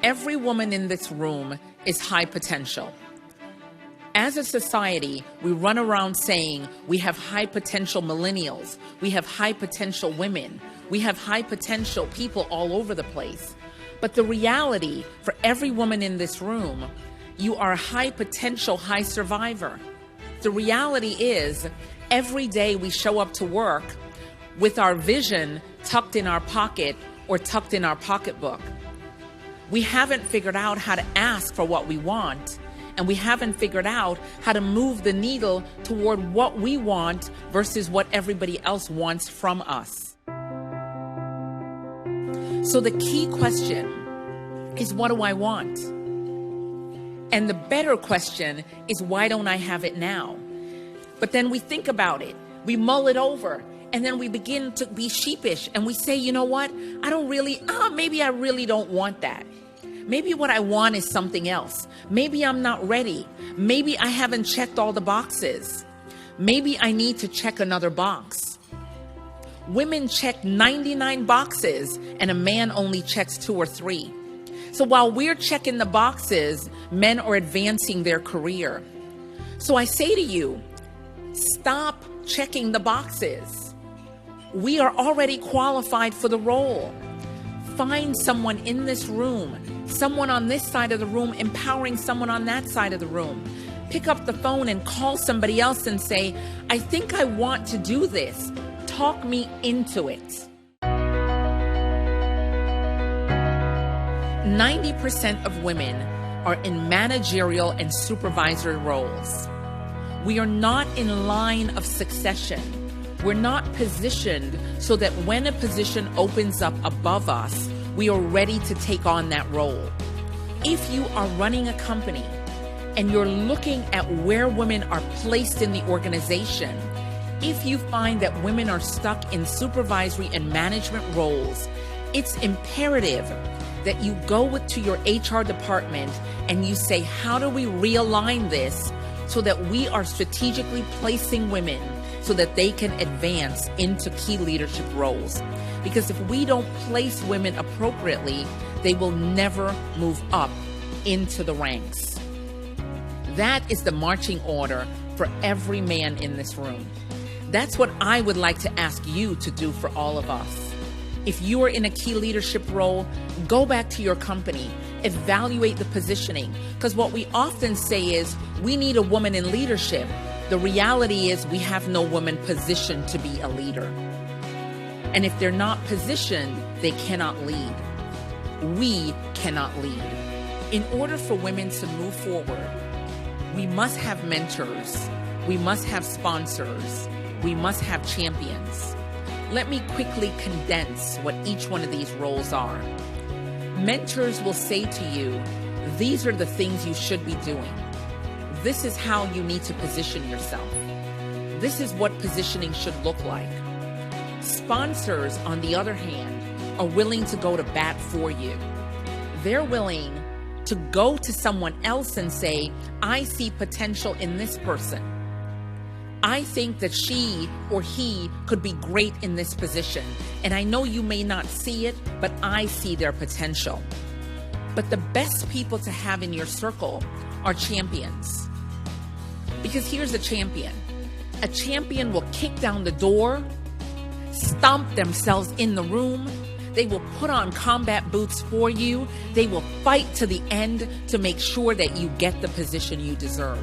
Every woman in this room is high potential. As a society, we run around saying we have high potential millennials, we have high potential women, we have high potential people all over the place. But the reality for every woman in this room, you are a high potential, high survivor. The reality is every day we show up to work with our vision tucked in our pocket or tucked in our pocketbook. We haven't figured out how to ask for what we want, and we haven't figured out how to move the needle toward what we want versus what everybody else wants from us. So the key question is, what do I want? And the better question is, why don't I have it now? But then we think about it, we mull it over, and then we begin to be sheepish and we say, you know what? Maybe I really don't want that. Maybe what I want is something else. Maybe I'm not ready. Maybe I haven't checked all the boxes. Maybe I need to check another box. Women check 99 boxes and a man only checks 2 or 3. So while we're checking the boxes, men are advancing their career. So I say to you, stop checking the boxes. We are already qualified for the role. Find someone in this room, someone on this side of the room, empowering someone on that side of the room. Pick up the phone and call somebody else and say, I think I want to do this. Talk me into it. 90% of women are in managerial and supervisory roles. We are not in line of succession. We're not positioned so that when a position opens up above us, we are ready to take on that role. If you are running a company and you're looking at where women are placed in the organization, if you find that women are stuck in supervisory and management roles, it's imperative that you go to your HR department and you say, how do we realign this so that we are strategically placing women so that they can advance into key leadership roles? Because if we don't place women appropriately, they will never move up into the ranks. That is the marching order for every man in this room. That's what I would like to ask you to do for all of us. If you are in a key leadership role, go back to your company, evaluate the positioning. Because what we often say is, we need a woman in leadership. The reality is we have no woman positioned to be a leader. And if they're not positioned, they cannot lead. We cannot lead. In order for women to move forward, we must have mentors. We must have sponsors. We must have champions. Let me quickly condense what each one of these roles are. Mentors will say to you, these are the things you should be doing. This is how you need to position yourself. This is what positioning should look like. Sponsors, on the other hand, are willing to go to bat for you. They're willing to go to someone else and say, I see potential in this person. I think that she or he could be great in this position. And I know you may not see it, but I see their potential. But the best people to have in your circle are champions. Because here's a champion. A champion will kick down the door, stomp themselves in the room. They will put on combat boots for you. They will fight to the end to make sure that you get the position you deserve.